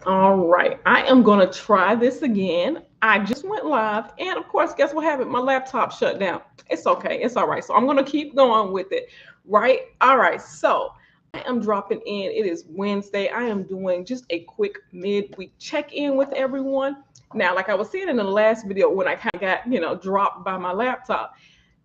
All right, I am going to try this again. I just went live, and of course, guess what happened? My laptop shut down. It's okay, it's all right. So I'm going to keep going with it, right? All right, so I am dropping in. It is Wednesday. I am doing just a quick midweek check in with everyone. Now, like I was saying in the last video when I kind of got, dropped by my laptop.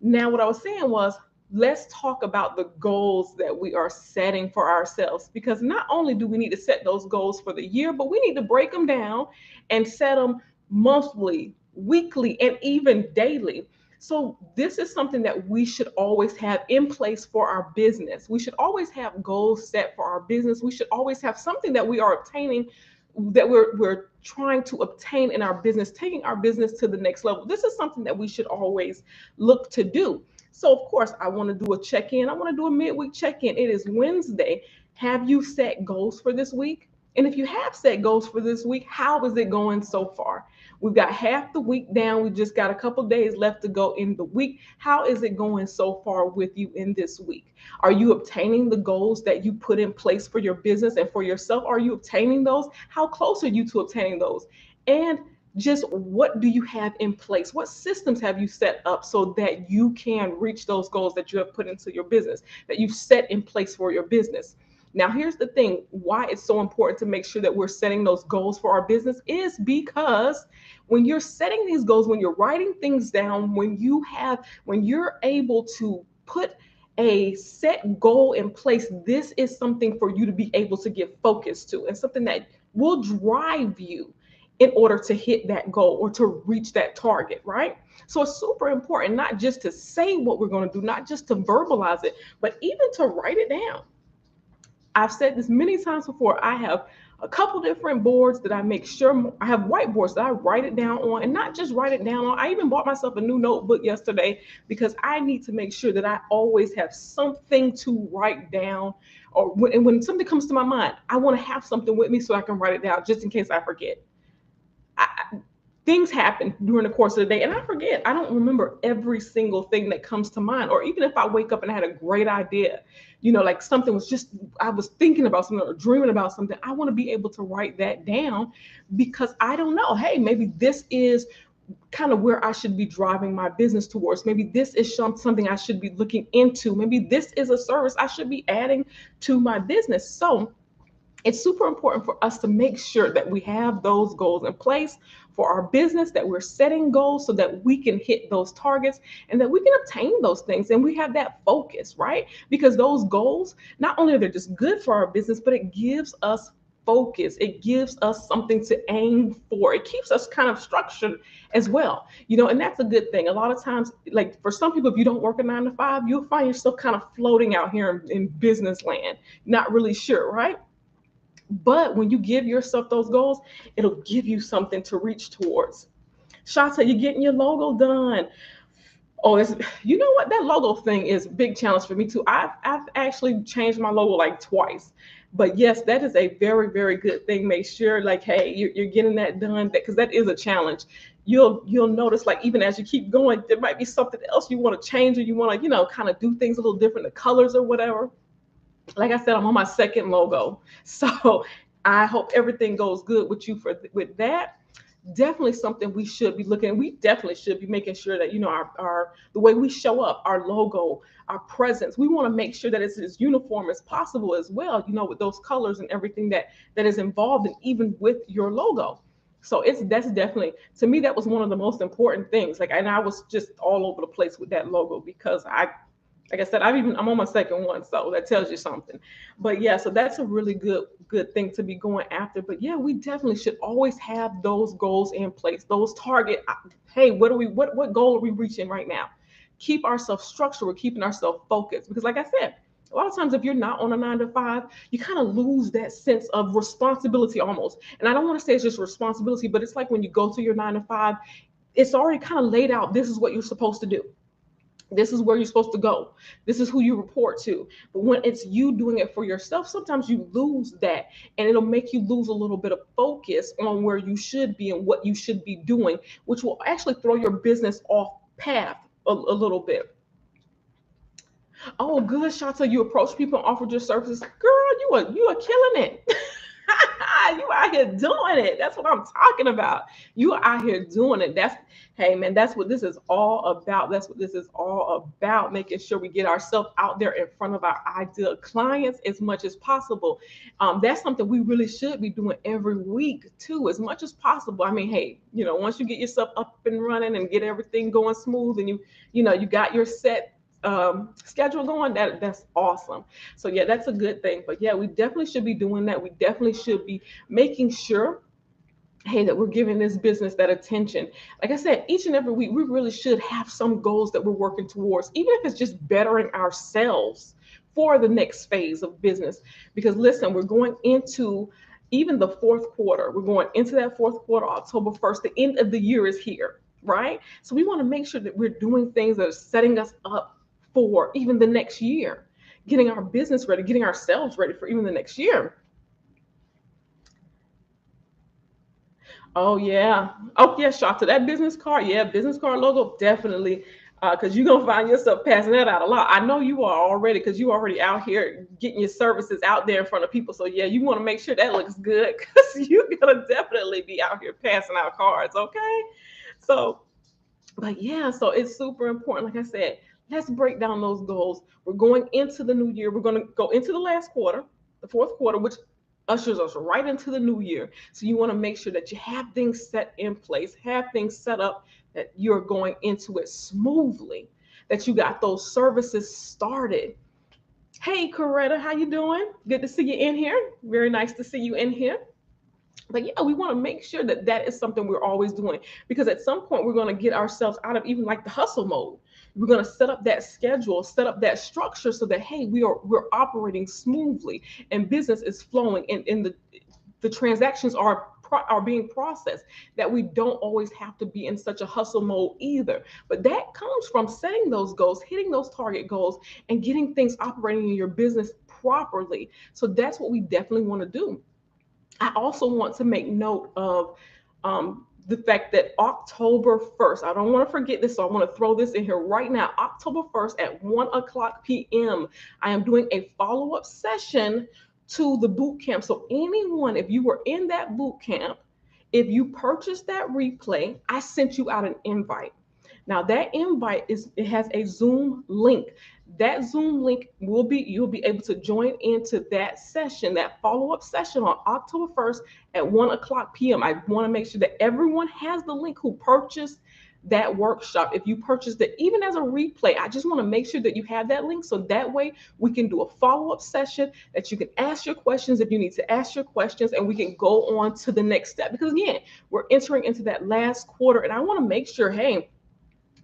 Now, what I was saying was, let's talk about the goals that we are setting for ourselves because not only do we need to set those goals for the year, but we need to break them down and set them monthly, weekly, and even daily. So, this is something that we should always have in place for our business. We should always have goals set for our business. We should always have something that we are obtaining, that we're trying to obtain in our business, taking our business to the next level. This is something that we should always look to do. So, of course, I want to do a check in. I want to do a midweek check in. It is Wednesday. Have you set goals for this week? And if you have set goals for this week, how is it going so far? We've got half the week down. We just got a couple days left to go in the week. How is it going so far with you in this week? Are you obtaining the goals that you put in place for your business and for yourself? Are you obtaining those? How close are you to obtaining those? And just what do you have in place? What systems have you set up so that you can reach those goals that you have put into your business, that you've set in place for your business? Now, here's the thing why it's so important to make sure that we're setting those goals for our business is because when you're setting these goals, when you're writing things down, when you're able to put a set goal in place, this is something for you to be able to give focus to and something that will drive you in order to hit that goal or to reach that target, right? So it's super important not just to say what we're going to do, not just to verbalize it, but even to write it down. I've said this many times before. I have a couple different boards that I make sure I have whiteboards that I write it down on, and not just write it down on. I even bought myself a new notebook yesterday because I need to make sure that I always have something to write down. Or when something comes to my mind, I want to have something with me so I can write it down just in case I forget. I, things happen during the course of the day and I forget. I don't remember every single thing that comes to mind. Or even if I wake up and I had a great idea, like something was just, I was thinking about something or dreaming about something, I want to be able to write that down because I don't know. Hey, maybe this is kind of where I should be driving my business towards. Maybe this is something I should be looking into. Maybe this is a service I should be adding to my business. So, it's super important for us to make sure that we have those goals in place for our business, that we're setting goals so that we can hit those targets and that we can obtain those things and we have that focus, right? Because those goals, not only are they just good for our business, but it gives us focus. It gives us something to aim for. It keeps us kind of structured as well, and that's a good thing. A lot of times, like for some people, if you don't work a 9 to 5, you'll find yourself kind of floating out here in business land, not really sure, right? But when you give yourself those goals, it'll give you something to reach towards. Shanta, you're getting your logo done. Oh, you know what? That logo thing is a big challenge for me too. I've actually changed my logo like twice. But yes, that is a very, very good thing. Make sure, like, hey, you're getting that done because that is a challenge. You'll notice, like, even as you keep going, there might be something else you want to change or you want to, kind of do things a little different, the colors or whatever. Like I said, I'm on my second logo. So I hope everything goes good with you with that. Definitely something we should be looking at. We definitely should be making sure that, our the way we show up, our logo, our presence, we want to make sure that it's as uniform as possible as well, with those colors and everything that is involved and even with your logo. So that's definitely, to me, that was one of the most important things. Like, and I was just all over the place with that logo because like I said, I'm on my second one, so that tells you something. But yeah, so that's a really good thing to be going after. But yeah, we definitely should always have those goals in place, those target. Hey, what goal are we reaching right now? Keep ourselves structured. We're keeping ourselves focused because, like I said, a lot of times if you're not on a 9 to 5, you kind of lose that sense of responsibility almost. And I don't want to say it's just responsibility, but it's like when you go to your 9 to 5, it's already kind of laid out. This is what you're supposed to do. This is where you're supposed to go. This is who you report to. But when it's you doing it for yourself, sometimes you lose that and it'll make you lose a little bit of focus on where you should be and what you should be doing, which will actually throw your business off path a little bit. Oh, good, Shanta. You approach people and offered your services. Girl, you are killing it. You out here doing it. That's what I'm talking about. You are out here doing it. Hey man, that's what this is all about. That's what this is all about. Making sure we get ourselves out there in front of our ideal clients as much as possible. That's something we really should be doing every week too, as much as possible. I mean, hey, once you get yourself up and running and get everything going smooth, and you got your set schedule going, that's awesome. So yeah, that's a good thing. But yeah, we definitely should be doing that. We definitely should be making sure, hey, that we're giving this business that attention. Like I said, each and every week we really should have some goals that we're working towards, even if it's just bettering ourselves for the next phase of business. Because listen, we're going into even the fourth quarter. We're going into that fourth quarter, October 1st. The end of the year is here, right? So we want to make sure that we're doing things that are setting us up for even the next year, getting our business ready, getting ourselves ready for even the next year. Oh yeah. Oh yeah, Shanta. That business card, yeah, business card logo, definitely. Because you're gonna find yourself passing that out a lot. I know you are already, because you already out here getting your services out there in front of people. So yeah, you want to make sure that looks good because you're gonna definitely be out here passing out cards, okay? So, but yeah, so it's super important. Like I said, let's break down those goals. We're going into the new year. We're gonna go into the last quarter, the fourth quarter, which ushers us right into the new year. So you want to make sure that you have things set in place, have things set up, that you're going into it smoothly, that you got those services started. Hey, Coretta, how you doing? Good to see you in here. Very nice to see you in here. But yeah, we want to make sure that that is something we're always doing, because at some point we're going to get ourselves out of even like the hustle mode. We're going to set up that schedule, set up that structure so that, hey, we're operating smoothly and business is flowing, and the transactions are being processed, that we don't always have to be in such a hustle mode either. But that comes from setting those goals, hitting those target goals, and getting things operating in your business properly. So that's what we definitely want to do. I also want to make note of the fact that October 1st, I don't want to forget this, so I want to throw this in here right now. October 1st at 1 o'clock p.m., I am doing a follow-up session to the boot camp. So anyone, if you were in that boot camp, if you purchased that replay, I sent you out an invite. Now that invite it has a Zoom link. That Zoom link you'll be able to join into that session, that follow-up session on October 1st at 1 o'clock p.m. I want to make sure that everyone has the link who purchased that workshop. If you purchased it, even as a replay, I just want to make sure that you have that link. So that way we can do a follow-up session that you can ask your questions if you need to ask your questions, and we can go on to the next step. Because again, we're entering into that last quarter, and I want to make sure, hey,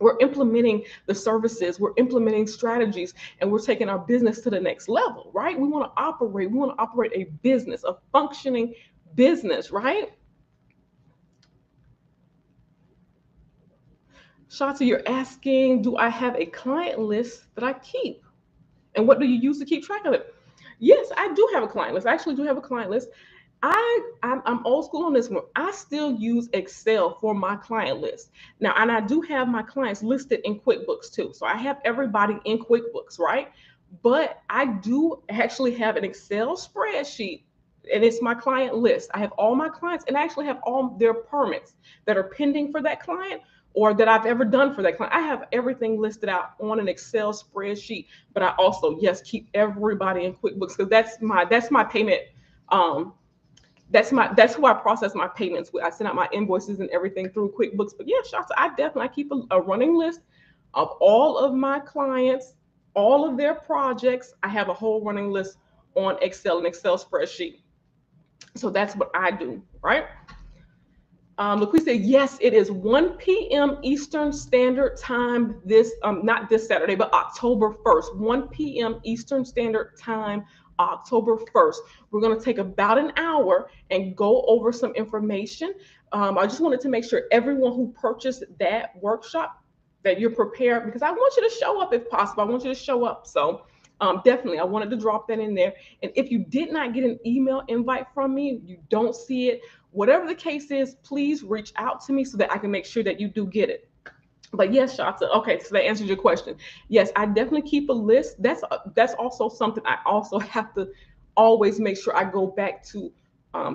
we're implementing the services, we're implementing strategies, and we're taking our business to the next level, right? We want to operate a business, a functioning business, right? Shanta, you're asking, do I have a client list that I keep? And what do you use to keep track of it? Yes, I do have a client list. I actually do have a client list. I'm old school on this one. I still use Excel for my client list now, and I do have my clients listed in QuickBooks too. So I have everybody in QuickBooks, right? But I do actually have an Excel spreadsheet, and it's my client list. I have all my clients, and I actually have all their permits that are pending for that client or that I've ever done for that client. I have everything listed out on an Excel spreadsheet. But I also, yes, keep everybody in QuickBooks, because that's my payment. Um, that's who I process my payments with. I send out my invoices and everything through QuickBooks. But yeah, Shasta, I keep a running list of all of my clients, all of their projects. I have a whole running list on Excel, an Excel spreadsheet. So that's what I do, right? LaQuise said, yes, it is 1 p.m. Eastern Standard Time this, not this Saturday, but October 1st, 1 p.m. Eastern Standard Time, October 1st. We're going to take about an hour and go over some information. I just wanted to make sure everyone who purchased that workshop, that you're prepared, because I want you to show up if possible. I want you to show up. So definitely, I wanted to drop that in there. And if you did not get an email invite from me, you don't see it, whatever the case is, please reach out to me so that I can make sure that you do get it. But yes, Shanta. Okay, so that answers your question. Yes, I definitely keep a list. That's also something I also have to always make sure I go back to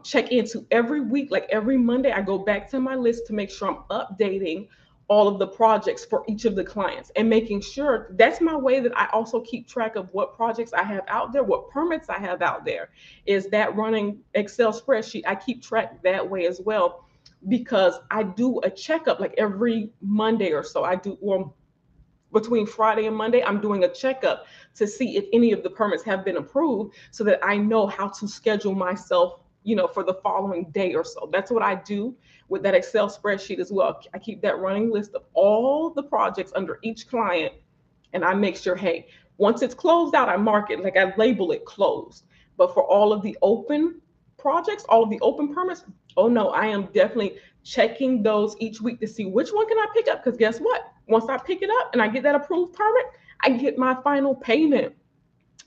check into every week, like every Monday, I go back to my list to make sure I'm updating all of the projects for each of the clients and making sure that's my way that I also keep track of what projects I have out there, what permits I have out there. Is that running Excel spreadsheet? I keep track that way as well because I do a checkup like every Monday or so. I do, well, between Friday and Monday, I'm doing a checkup to see if any of the permits have been approved so that I know how to schedule myself, for the following day or so. That's what I do with that Excel spreadsheet as well. I keep that running list of all the projects under each client, and I make sure, hey, once it's closed out, I mark it, like I label it closed. But for all of the open projects, all of the open permits, oh no, I am definitely checking those each week to see which one can I pick up. Because guess what? Once I pick it up and I get that approved permit, I get my final payment.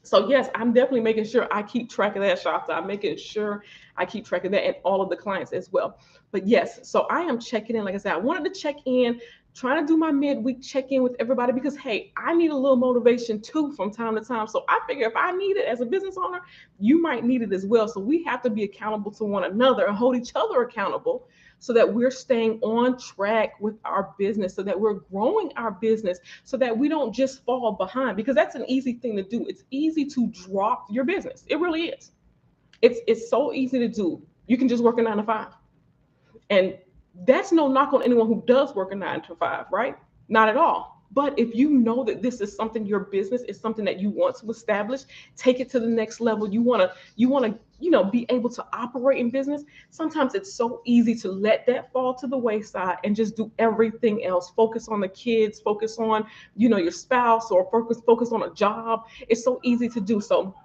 So yes, I'm definitely making sure I keep track of that, Shanta. I'm making sure I keep track of that and all of the clients as well. But yes, so I am checking in. Like I said, I wanted to check in, trying to do my midweek check-in with everybody because hey, I need a little motivation too from time to time. So I figure if I need it as a business owner, you might need it as well. So we have to be accountable to one another and hold each other accountable so that we're staying on track with our business, so that we're growing our business, so that we don't just fall behind, because that's an easy thing to do. It's easy to drop your business. It really is. It's so easy to do. You can just work a 9 to 5. And that's no knock on anyone who does work a 9 to 5, right? Not at all. But if you know that this is something, your business is something that you want to establish, take it to the next level. You want to, be able to operate in business. Sometimes it's so easy to let that fall to the wayside and just do everything else. Focus on the kids, focus on, your spouse, or focus on a job. It's so easy to do. So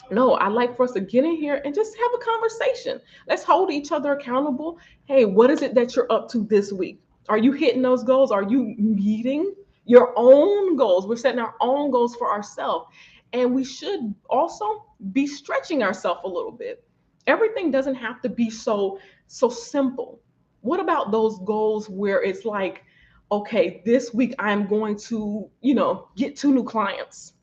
no, I like for us to get in here and just have a conversation. Let's hold each other accountable. Hey, what is it that you're up to this week? Are you hitting those goals? Are you meeting your own goals? We're setting our own goals for ourselves. And we should also be stretching ourselves a little bit. Everything doesn't have to be so simple. What about those goals where it's like, okay, this week I'm going to, get 2 new clients.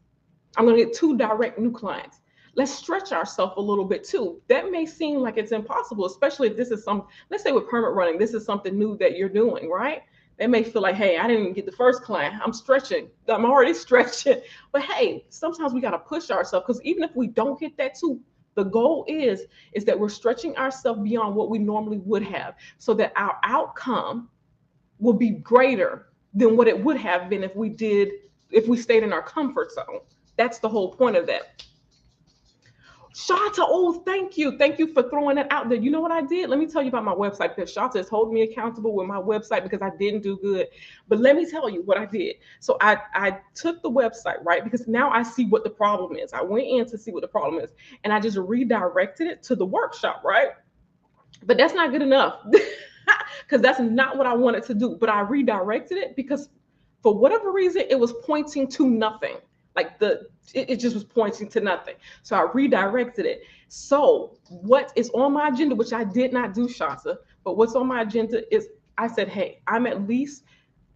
I'm going to get 2 direct new clients. Let's stretch ourselves a little bit too. That may seem like it's impossible, especially if this is let's say with permit running, this is something new that you're doing, right? They may feel like, hey, I didn't even get the first client. I'm stretching. I'm already stretching. But hey, sometimes we got to push ourselves, because even if we don't get that too, the goal is that we're stretching ourselves beyond what we normally would have, so that our outcome will be greater than what it would have been if we stayed in our comfort zone. That's the whole point of that. Shanta, oh, thank you. Thank you for throwing that out there. You know what I did? Let me tell you about my website, because Shanta is holding me accountable with my website because I didn't do good. But let me tell you what I did. So I took the website, right? Because now I see what the problem is. I went in to see what the problem is, and I just redirected it to the workshop, right? But that's not good enough because that's not what I wanted to do. But I redirected it because for whatever reason, it was pointing to nothing. Like it just was pointing to nothing. So I redirected it. So what is on my agenda, which I did not do, Shanta, but what's on my agenda is, I said, hey, I'm at least,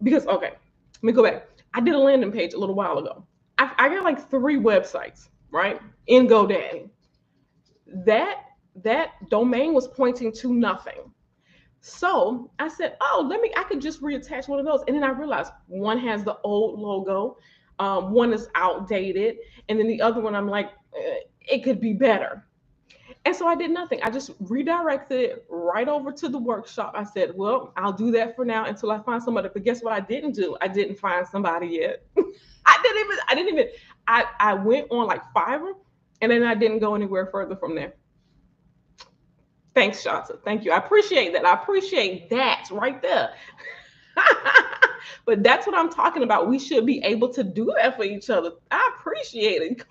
because, okay, let me go back. I did a landing page a little while ago. I got like 3 websites, right, in GoDaddy. That domain was pointing to nothing. So I said, oh, I could just reattach one of those. And then I realized one has the old logo, one is outdated, and then the other one, I'm like, it could be better. And so I did nothing. I just redirected it right over to the workshop. I said, well, I'll do that for now until I find somebody. But guess what I didn't do? I didn't find somebody yet. I went on like Fiverr, and then I didn't go anywhere further from there. Thanks, Shanta. Thank you. I appreciate that. I appreciate that right there. But that's what I'm talking about. We should be able to do that for each other. I appreciate it.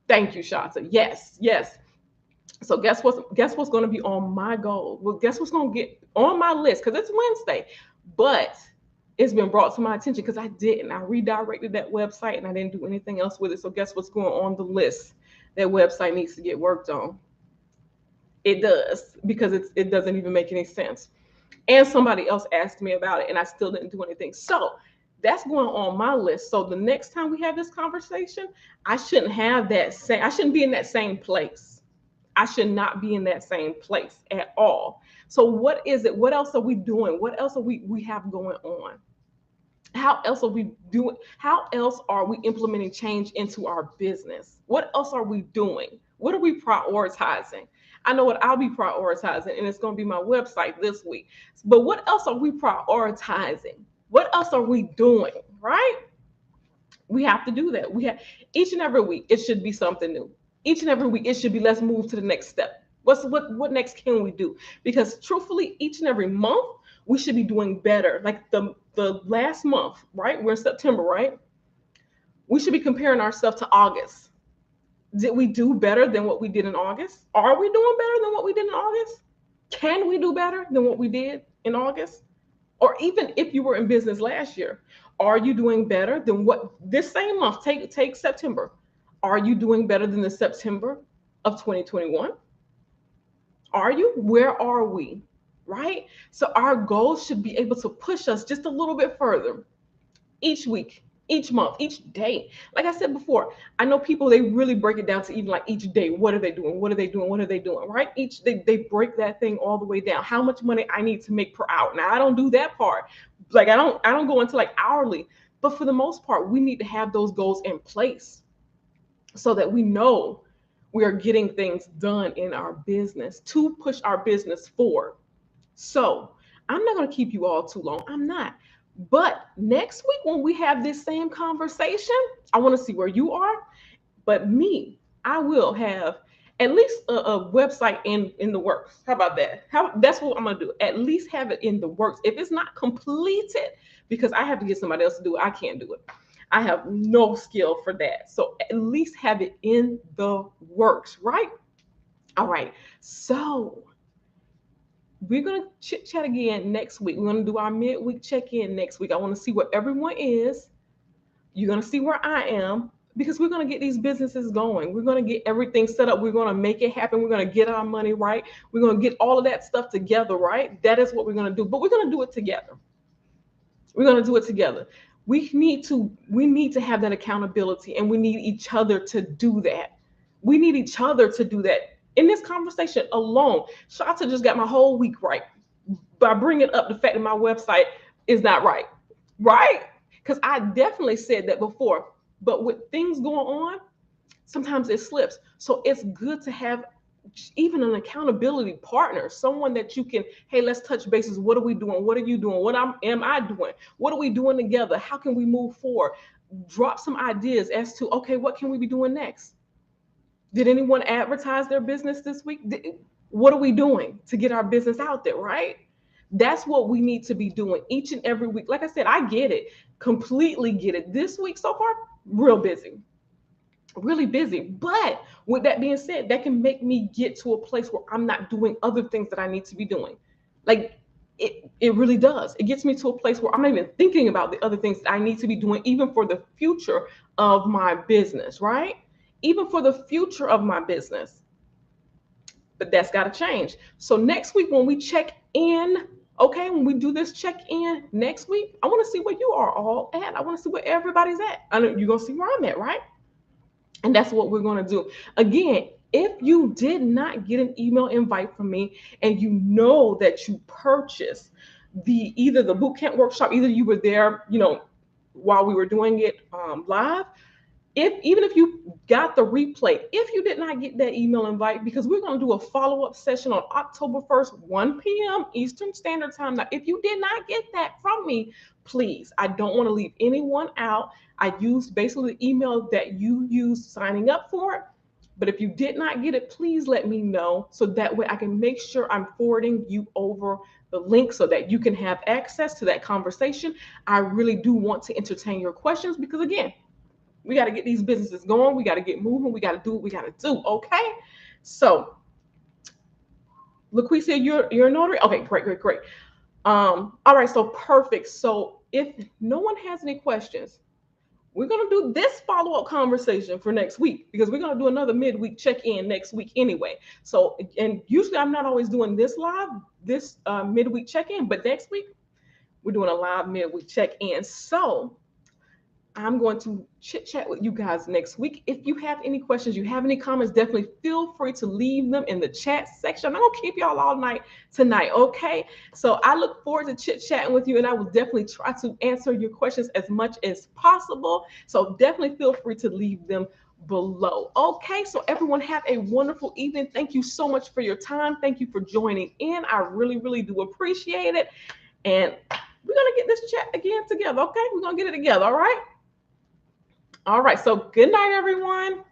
Thank you, Shanta. Yes, yes. So guess what's going to be on my goal? Well, guess what's going to get on my list? Because it's Wednesday, but it's been brought to my attention because I redirected that website and I didn't do anything else with it. So guess what's going on the list? That website needs to get worked on. It does, because it doesn't even make any sense. And somebody else asked me about it and I still didn't do anything. So that's going on my list. So the next time we have this conversation, I shouldn't be in that same place. I should not be in that same place at all. So what is it? What else are we doing? What else are we have going on? How else are we doing? How else are we implementing change into our business? What else are we doing? What are we prioritizing? I know what I'll be prioritizing, and it's going to be my website this week. But what else are we prioritizing? What else are we doing? Right? We have to do that. We have each and every week. It should be something new. Each and every week, it should be let's move to the next step. What next can we do? Because truthfully, each and every month we should be doing better. Like the last month, right? We're in September, right? We should be comparing ourselves to August. Did we do better than what we did in August? Are we doing better than what we did in August? Can we do better than what we did in August? Or even if you were in business last year, are you doing better than what this same month? Take September. Are you doing better than the September of 2021? Are you? Where are we? Right? So our goals should be able to push us just a little bit further each week, each month, each day. Like I said before, I know people, they really break it down to even like each day. What are they doing? What are they doing? What are they doing? Right? They break that thing all the way down. How much money I need to make per hour. Now I don't do that part. Like I don't go into like hourly, but for the most part, we need to have those goals in place so that we know we are getting things done in our business to push our business forward. So I'm not going to keep you all too long. I'm not. But next week, when we have this same conversation, I want to see where you are. But me, I will have at least a website in the works. How about that? That's what I'm going to do. At least have it in the works. If it's not completed, because I have to get somebody else to do it, I can't do it. I have no skill for that. So at least have it in the works, right? All right. So we're going to chit chat again next week. We're going to do our midweek check-in next week. I want to see where everyone is. You're going to see where I am, because we're going to get these businesses going. We're going to get everything set up. We're going to make it happen. We're going to get our money right. We're going to get all of that stuff together, right? That is what we're going to do. But we're going to do it together. We're going to do it together. We need to have that accountability, and we need each other to do that. We need each other to do that. In this conversation alone, Shanta just got my whole week right by bringing up the fact that my website is not right, right? Because I definitely said that before. But with things going on, sometimes it slips. So it's good to have even an accountability partner, someone that you can, hey, let's touch bases. What are we doing? What are you doing? What am I doing? What are we doing together? How can we move forward? Drop some ideas as to, okay, what can we be doing next? Did anyone advertise their business this week? What are we doing to get our business out there, right? That's what we need to be doing each and every week. Like I said, I get it, completely get it. This week so far, real busy, really busy. But with that being said, that can make me get to a place where I'm not doing other things that I need to be doing. Like it really does. It gets me to a place where I'm not even thinking about the other things that I need to be doing, even for the future of my business, right? Even for the future of my business. But that's got to change. So next week, when we check in, okay, when we do this check in next week, I want to see where you are all at. I want to see where everybody's at. I know you're going to see where I'm at, right? And that's what we're going to do. Again, if you did not get an email invite from me and you know that you purchased either the bootcamp workshop, either you were there, while we were doing it live, even if you got the replay, if you did not get that email invite, because we're going to do a follow-up session on October 1st, 1 p.m. Eastern Standard Time. Now, if you did not get that from me, please, I don't want to leave anyone out. I used basically the email that you used signing up for it. But if you did not get it, please let me know, so that way I can make sure I'm forwarding you over the link so that you can have access to that conversation. I really do want to entertain your questions, because again, we got to get these businesses going. We got to get moving. We got to do what we got to do. Okay. So, LaQuisia, you're a notary. Okay, great. All right. So perfect. So if no one has any questions, we're going to do this follow-up conversation for next week, because we're going to do another midweek check-in next week anyway. So, and usually I'm not always doing this live, this midweek check-in, but next week we're doing a live midweek check-in. So I'm going to chit chat with you guys next week. If you have any questions, you have any comments, definitely feel free to leave them in the chat section. I'm going to keep y'all all night tonight, okay? So I look forward to chit chatting with you, and I will definitely try to answer your questions as much as possible. So definitely feel free to leave them below. Okay, so everyone have a wonderful evening. Thank you so much for your time. Thank you for joining in. I really, really do appreciate it. And we're going to get this chat again together, okay? We're going to get it together, all right? All right, so good night, everyone.